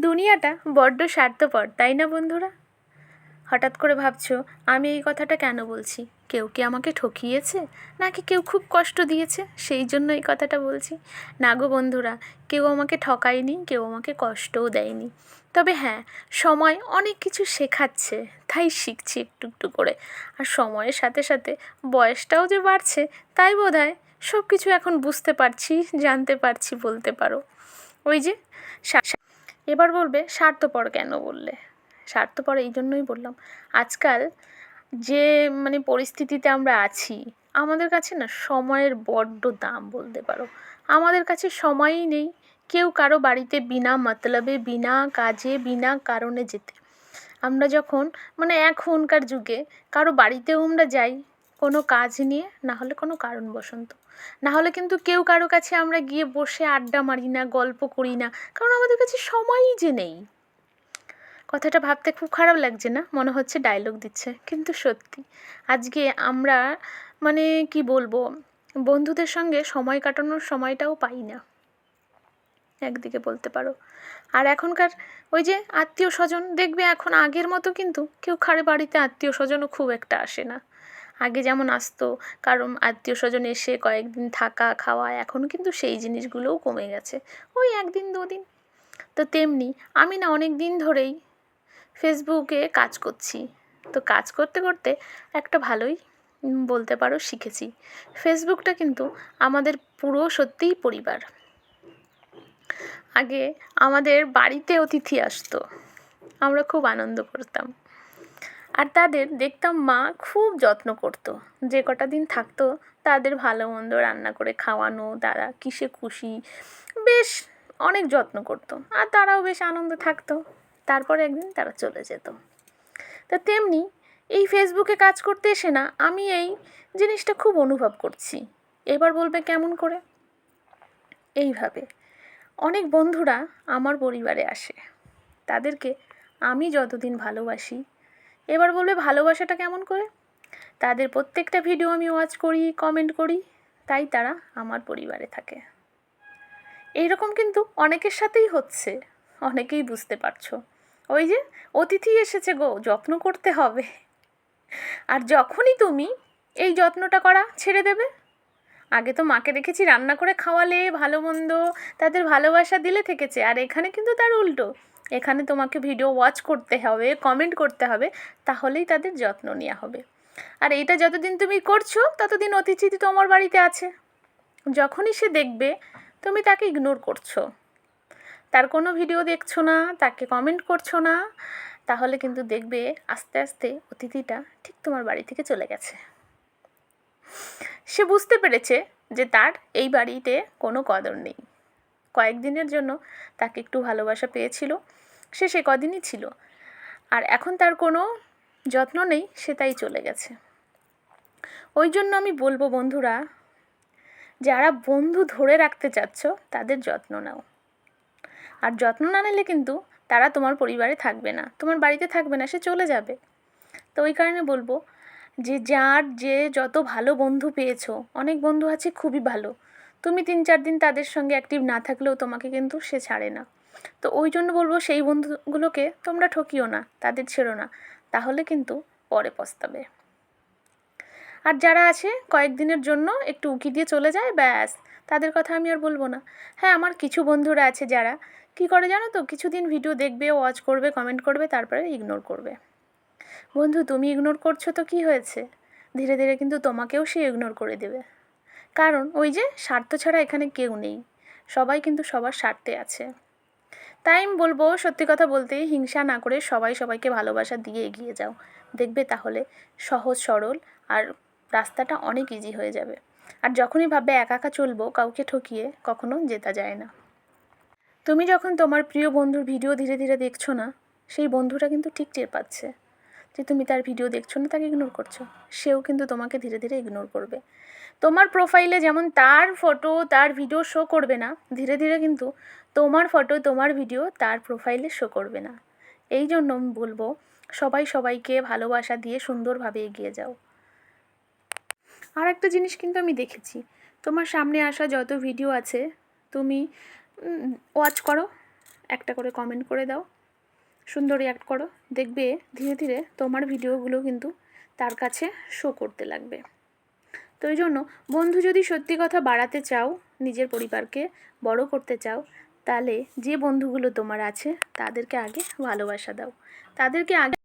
দুনিয়াটা বড্ড স্বার্থপর, তাই না বন্ধুরা? হঠাৎ করে ভাবছো আমি এই কথাটা কেন বলছি? কেউ কি আমাকে ঠকিয়েছে, নাকি কেউ খুব কষ্ট দিয়েছে সেই জন্য এই কথাটা বলছি? না গো বন্ধুরা, কেউ আমাকে ঠকায়নি, কেউ আমাকে কষ্টও দেয়নি। তবে হ্যাঁ, সময় অনেক কিছু শেখাচ্ছে, তাই শিখছি একটু একটু করে। আর সময়ের সাথে সাথে বয়সটাও যে বাড়ছে, তাই বোধহয় সব কিছু এখন বুঝতে পারছি, জানতে পারছি বলতে পারো। ওই যে এবার বলবে স্বার্থপর কেন বললে? স্বার্থপর এই জন্যই বললাম, আজকাল যে পরিস্থিতিতে আমরা আছি, আমাদের কাছে না সময়ের বড্ড দাম বলতে পারো। আমাদের কাছে সময়ই নেই কেউ কারো বাড়িতে বিনা মতলবে, বিনা কাজে, বিনা কারণে যেতে। আমরা যখন এখনকার যুগে কারো বাড়িতেও আমরা যাই কোনো কাজ নিয়ে, না হলে কোনো কারণবশত, না হলে কিন্তু কেউ কারো কাছে আমরা গিয়ে বসে আড্ডা মারি না, গল্প করি না, কারণ আমাদের কাছে সময়ই যে নেই। কথাটা ভাবতে খুব খারাপ লাগছে না? মনে হচ্ছে ডায়লগ দিচ্ছে, কিন্তু সত্যি আজকে আমরা কি বলবো, বন্ধুদের সঙ্গে সময় কাটানোর সময়টাও পাই না একদিকে বলতে পারো। আর এখনকার ওই যে আত্মীয় স্বজন দেখবে, এখন আগের মতো কিন্তু কেউ কারো বাড়িতে আত্মীয় স্বজনও খুব একটা আসে না। আগে যেমন আসতো, কারণ আত্মীয় স্বজন এসে কয়েকদিন থাকা খাওয়া, এখন কিন্তু সেই জিনিসগুলোও কমে গেছে, ওই একদিন দুদিন। তো তেমনি আমি না অনেক দিন ধরেই ফেসবুকে কাজ করছি। তো কাজ করতে করতে একটা ভালোই বলতে পারো শিখেছি। ফেসবুকটা কিন্তু আমাদের পুরো সত্যিই পরিবার। আগে আমাদের বাড়িতে অতিথি আসতো, আমরা খুব আনন্দ করতাম, আর তাদের দেখতাম মা খুব যত্ন করতো। যে কটা দিন থাকতো তাদের ভালো মন্দ রান্না করে খাওয়ানো, তারা কিসে খুশি, বেশ অনেক যত্ন করতো, আর তারাও বেশ আনন্দ থাকতো। তারপরে একদিন তারা চলে যেত। তা তেমনি এই ফেসবুকে কাজ করতে এসে না আমি এই জিনিসটা খুব অনুভব করছি। এবার বলবে কেমন করে? এইভাবে অনেক বন্ধুরা আমার পরিবারে আসে, তাদেরকে আমি যতদিন ভালোবাসি, এবার বলবে ভালোবাসাটা কেমন করে? তাদের প্রত্যেকটা ভিডিও আমি ওয়াচ করি, কমেন্ট করি, তাই তারা আমার পরিবারে থাকে। এইরকম কিন্তু অনেকের সাথেই হচ্ছে, অনেকেই বুঝতে পারছো। ওই যে অতিথি এসেছে গো, যত্ন করতে হবে। আর যখনই তুমি এই যত্নটা করা ছেড়ে দেবে, আগে তো মাকে দেখেছি রান্না করে খাওয়ালে, ভালো মন্দ তাদের ভালোবাসা দিলে থেকেছে, আর এখানে কিন্তু তার উল্টো। এখানে তোমাকে ভিডিও ওয়াচ করতে হবে, কমেন্ট করতে হবে, তাহলেই তাদের যত্ন নেওয়া হবে। আর এইটা যতদিন তুমি করছো ততদিন অতিথি তোমার বাড়িতে আছে। যখনই সে দেখবে তুমি তাকে ইগনোর করছো, তার কোনো ভিডিও দেখছো না, তাকে কমেন্ট করছো না, তাহলে কিন্তু দেখবে আস্তে আস্তে অতিথিটা ঠিক তোমার বাড়ি থেকে চলে গেছে। সে বুঝতে পেরেছে যে তার এই বাড়িতে কোনো কদর নেই। কয়েকদিনের জন্য তাকে একটু ভালোবাসা পেয়েছিল, সে কদিনই ছিল, আর এখন তার কোনো যত্ন নেই, সে তাই চলে গেছে। ওই জন্য আমি বলবো বন্ধুরা, যারা বন্ধু ধরে রাখতে চাচ্ছ তাদের যত্ন নাও। আর যত্ন না নিলে কিন্তু তারা তোমার পরিবারে থাকবে না, তোমার বাড়িতে থাকবে না, সে চলে যাবে। তো ওই কারণে বলবো যে যার যে যত ভালো বন্ধু পেয়েছো, অনেক বন্ধু আছে খুবই ভালো, তুমি 3-4 দিন তাদের সঙ্গে অ্যাক্টিভ না থাকলেও তোমাকে কিন্তু সে ছাড়ে না। তো ওই জন্য বলবো সেই বন্ধুগুলোকে তোমরা ঠকিও না, তাদের ছেড়ো না, তাহলে কিন্তু পরে পস্তাবে। আর যারা আছে কয়েকদিনের জন্য একটু উকি দিয়ে চলে যায়, ব্যাস, তাদের কথা আমি আর বলবো না। হ্যাঁ, আমার কিছু বন্ধুরা আছে যারা কী করে জানো তো, কিছুদিন ভিডিও দেখবে, ওয়াচ করবে, কমেন্ট করবে, তারপরে ইগনোর করবে। বন্ধু, তুমি ইগনোর করছো তো কী হয়েছে? ধীরে ধীরে কিন্তু তোমাকেও সে ইগনোর করে দেবে। কারণ ওই যে স্বার্থ ছাড়া এখানে কেউ নেই, সবাই কিন্তু সবার স্বার্থে আছে। তাই আমি বলবো, সত্যি কথা বলতে হিংসা না করে সবাই সবাইকে ভালোবাসা দিয়ে এগিয়ে যাও, দেখবে তাহলে সহজ সরল আর রাস্তাটা অনেক ইজি হয়ে যাবে। আর যখনই ভাববে একা একা চলবো, কাউকে ঠকিয়ে কখনো জেতা যায় না। তুমি যখন তোমার প্রিয় বন্ধুর ভিডিও ধীরে ধীরে দেখছো না, সেই বন্ধুটা কিন্তু ঠিক টের পাচ্ছে যে তুমি তার ভিডিও দেখছো না, তাকে ইগনোর করছো, সেও কিন্তু তোমাকে ধীরে ধীরে ইগনোর করবে। তোমার প্রোফাইলে যেমন তার ফটো, তার ভিডিও শো করবে না, ধীরে ধীরে কিন্তু তোমার ফটো, তোমার ভিডিও তার প্রোফাইলে শো করবে না। এই জন্য আমি বলবো, সবাই সবাইকে ভালোবাসা দিয়ে সুন্দরভাবে এগিয়ে যাও। আর একটা জিনিস কিন্তু আমি দেখেছি, তোমার সামনে আসা যত ভিডিও আছে তুমি ওয়াচ করো, একটা করে কমেন্ট করে দাও, সুন্দর রিয়াক্ট করো, দেখবে ধীরে ধীরে তোমার ভিডিওগুলো কিন্তু তার কাছে শো করতে লাগবে। তো এই জন্য বন্ধু যদি সত্যি কথা বাড়াতে চাও, নিজের পরিবারকে বড় করতে চাও, তাহলে যে বন্ধুগুলো তোমার আছে তাদেরকে আগে ভালোবাসা দাও, তাদেরকে আগে